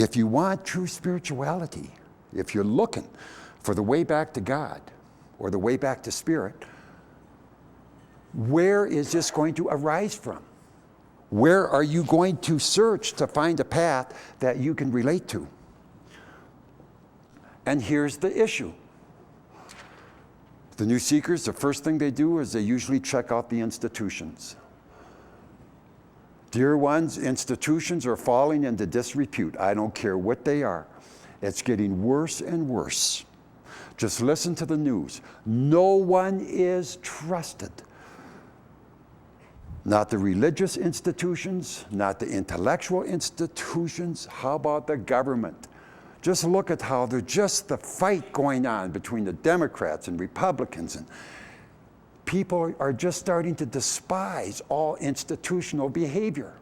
if you want true spirituality, if you're looking for the way back to God or the way back to Spirit, where is this going to arise from? Where are you going to search to find a path that you can relate to? And here's the issue. The new seekers, the first thing they do is they usually check out the institutions. Dear ones, institutions are falling into disrepute. I don't care what they are. It's getting worse and worse. Just listen to the news. No one is trusted. Not the religious institutions, not the intellectual institutions. How about the government? Just look at how there's just the fight going on between the Democrats and Republicans, and people are just starting to despise all institutional behavior.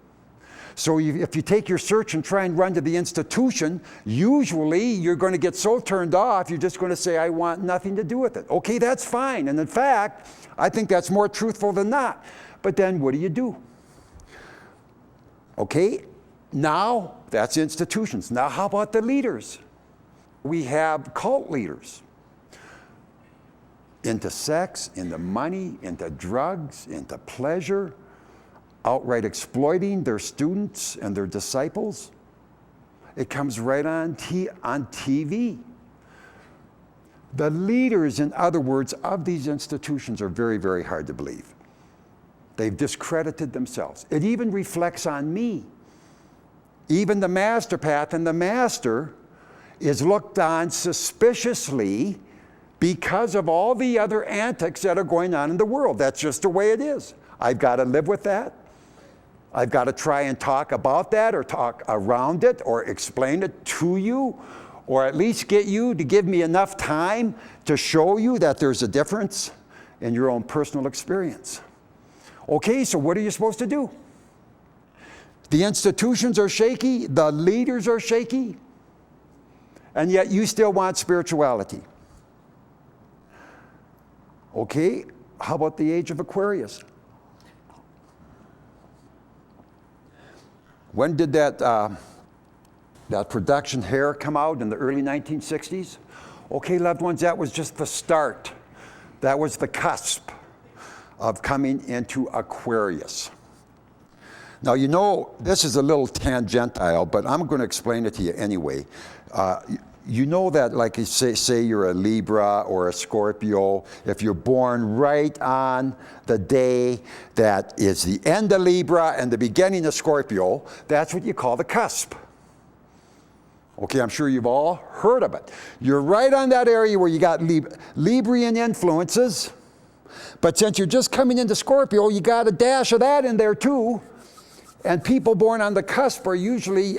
So if you take your search and try and run to the institution, usually you're going to get so turned off, you're just going to say, I want nothing to do with it. Okay, that's fine. And in fact, I think that's more truthful than not. But then what do? Okay, now that's institutions. Now how about the leaders? We have cult leaders. Into sex, into money, into drugs, into pleasure, outright exploiting their students and their disciples. It comes right on TV. The leaders, in other words, of these institutions are very, very hard to believe. They've discredited themselves. It even reflects on me. Even the MasterPath and the Master is looked on suspiciously because of all the other antics that are going on in the world. That's just the way it is. I've got to live with that. I've got to try and talk about that or talk around it or explain it to you or at least get you to give me enough time to show you that there's a difference in your own personal experience. Okay, so what are you supposed to do? The institutions are shaky, the leaders are shaky, and yet you still want spirituality. Okay, how about the age of Aquarius? When did that production hair come out? In the early 1960s? Okay, loved ones, that was just the start. That was the cusp of coming into Aquarius. Now, you know, this is a little tangential, but I'm going to explain it to you anyway. You know that, like you say you're a Libra or a Scorpio, if you're born right on the day that is the end of Libra and the beginning of Scorpio, that's what you call the cusp. Okay, I'm sure you've all heard of it. You're right on that area where you got Librian influences, but since you're just coming into Scorpio, you got a dash of that in there too. And people born on the cusp are usually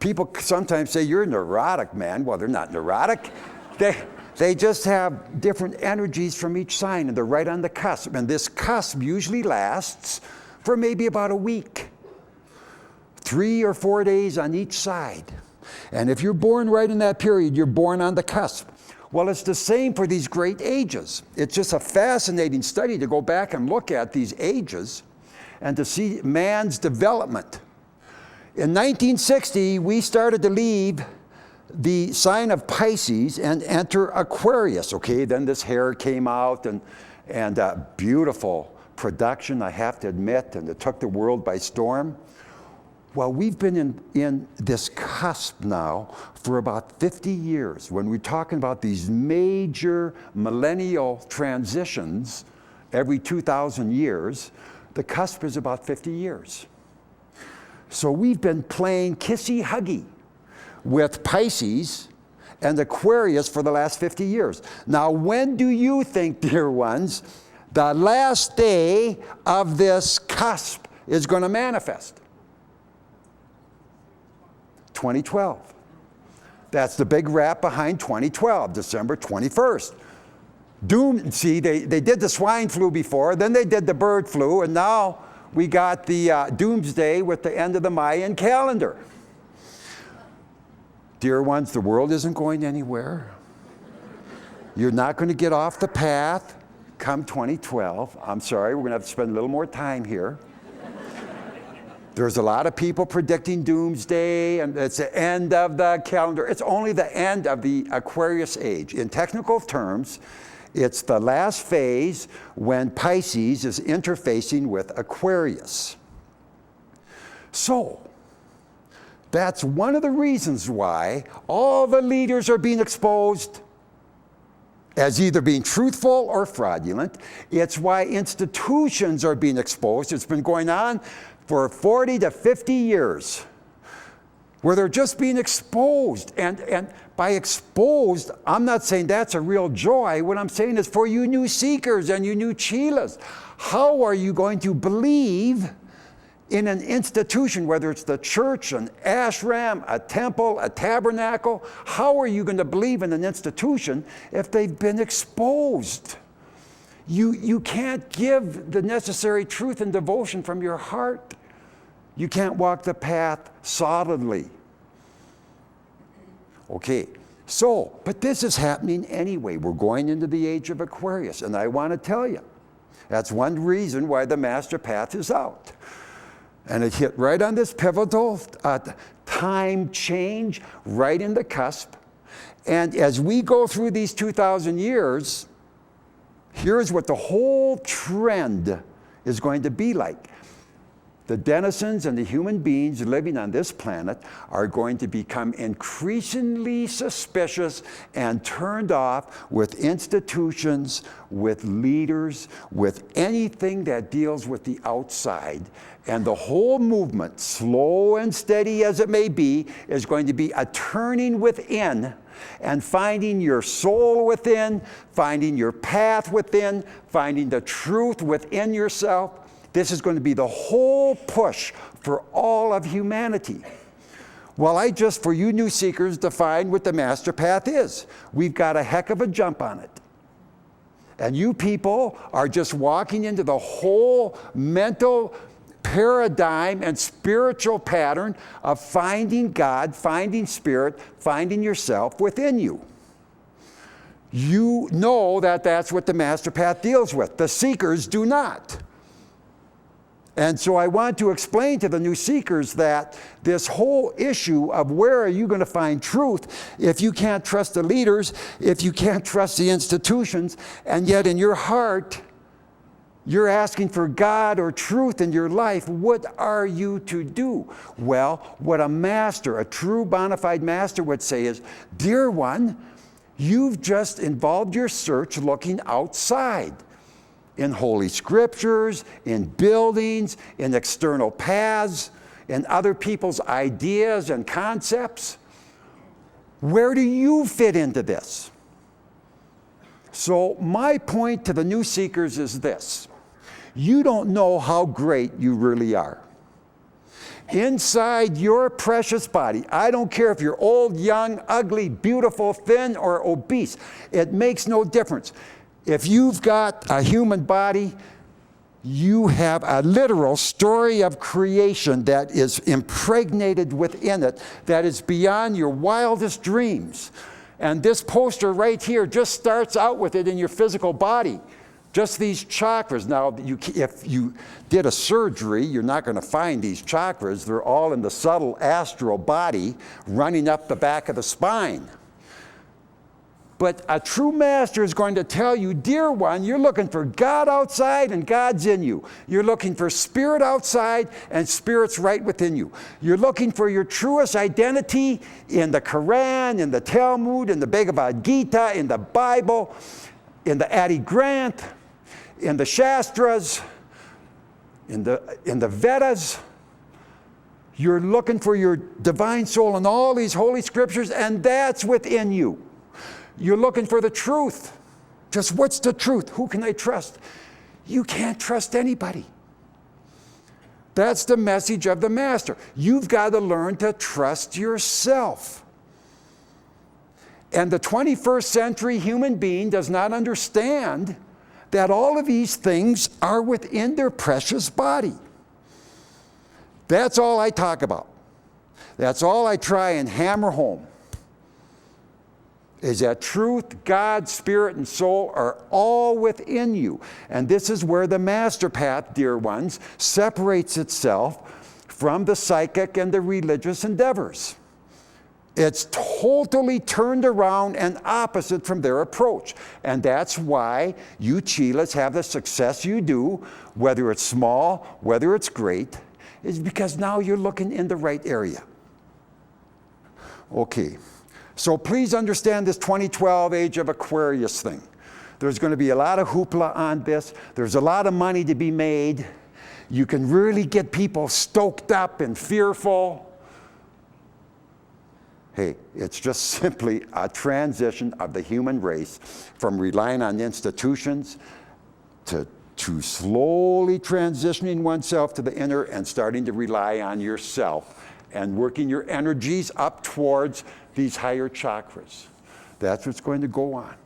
people sometimes say, you're neurotic, man. Well, they're not neurotic. They just have different energies from each sign, and they're right on the cusp. And this cusp usually lasts for maybe about a week. 3 or 4 days on each side. And if you're born right in that period, you're born on the cusp. Well, it's the same for these great ages. It's just a fascinating study to go back and look at these ages and to see man's development. In 1960, we started to leave the sign of Pisces and enter Aquarius. Okay, then this hair came out and beautiful production, I have to admit, and it took the world by storm. Well, we've been in this cusp now for about 50 years. When we're talking about these major millennial transitions every 2,000 years, the cusp is about 50 years. So we've been playing kissy-huggy with Pisces and Aquarius for the last 50 years. Now, when do you think, dear ones, the last day of this cusp is going to manifest? 2012. That's the big wrap behind 2012, December 21st. See, they did the swine flu before, then they did the bird flu, and now we got the doomsday with the end of the Mayan calendar. Dear ones, the world isn't going anywhere. You're not going to get off the path come 2012. I'm sorry, we're going to have to spend a little more time here. There's a lot of people predicting doomsday, and it's the end of the calendar. It's only the end of the Aquarius age. In technical terms, it's the last phase when Pisces is interfacing with Aquarius. So, that's one of the reasons why all the leaders are being exposed as either being truthful or fraudulent. It's why institutions are being exposed. It's been going on for 40 to 50 years, where they're just being exposed. And by exposed, I'm not saying that's a real joy. What I'm saying is for you new seekers and you new chelas, how are you going to believe in an institution, whether it's the church, an ashram, a temple, a tabernacle? How are you going to believe in an institution if they've been exposed? You can't give the necessary truth and devotion from your heart. You can't walk the path solidly. Okay, so, but this is happening anyway. We're going into the age of Aquarius, and I want to tell you, that's one reason why the MasterPath is out. And it hit right on this pivotal time change, right in the cusp. And as we go through these 2,000 years, here's what the whole trend is going to be like. The denizens and the human beings living on this planet are going to become increasingly suspicious and turned off with institutions, with leaders, with anything that deals with the outside. And the whole movement, slow and steady as it may be, is going to be a turning within and finding your soul within, finding your path within, finding the truth within yourself. This is going to be the whole push for all of humanity. Well, I just, for you new seekers, defined what the MasterPath is. We've got a heck of a jump on it. And you people are just walking into the whole mental paradigm and spiritual pattern of finding God, finding spirit, finding yourself within you. You know that that's what the MasterPath deals with. The seekers do not. And so I want to explain to the new seekers that this whole issue of where are you going to find truth if you can't trust the leaders, if you can't trust the institutions, and yet in your heart you're asking for God or truth in your life, what are you to do? Well, what a master, a true bona fide master would say is, dear one, you've just involved your search looking outside. In holy scriptures, in buildings, in external paths, in other people's ideas and concepts. Where do you fit into this? So my point to the new seekers is this. You don't know how great you really are. Inside your precious body, I don't care if you're old, young, ugly, beautiful, thin, or obese. It makes no difference. If you've got a human body, you have a literal story of creation that is impregnated within it, that is beyond your wildest dreams. And this poster right here just starts out with it in your physical body. Just these chakras. Now, if you did a surgery, you're not going to find these chakras. They're all in the subtle astral body running up the back of the spine. But a true master is going to tell you, dear one, you're looking for God outside and God's in you. You're looking for spirit outside and spirit's right within you. You're looking for your truest identity in the Quran, in the Talmud, in the Bhagavad Gita, in the Bible, in the Adi Granth, in the Shastras, in the Vedas. You're looking for your divine soul in all these holy scriptures, and that's within you. You're looking for the truth. Just what's the truth? Who can I trust? You can't trust anybody. That's the message of the master. You've got to learn to trust yourself. And the 21st century human being does not understand that all of these things are within their precious body. That's all I talk about. That's all I try and hammer home. Is that truth, God, spirit, and soul are all within you. And this is where the MasterPath, dear ones, separates itself from the psychic and the religious endeavors. It's totally turned around and opposite from their approach. And that's why you Chelas have the success you do, whether it's small, whether it's great, is because now you're looking in the right area. Okay, so please understand this 2012 Age of Aquarius thing. There's going to be a lot of hoopla on this. There's a lot of money to be made. You can really get people stoked up and fearful. Hey, it's just simply a transition of the human race from relying on institutions to slowly transitioning oneself to the inner and starting to rely on yourself and working your energies up towards these higher chakras. That's what's going to go on.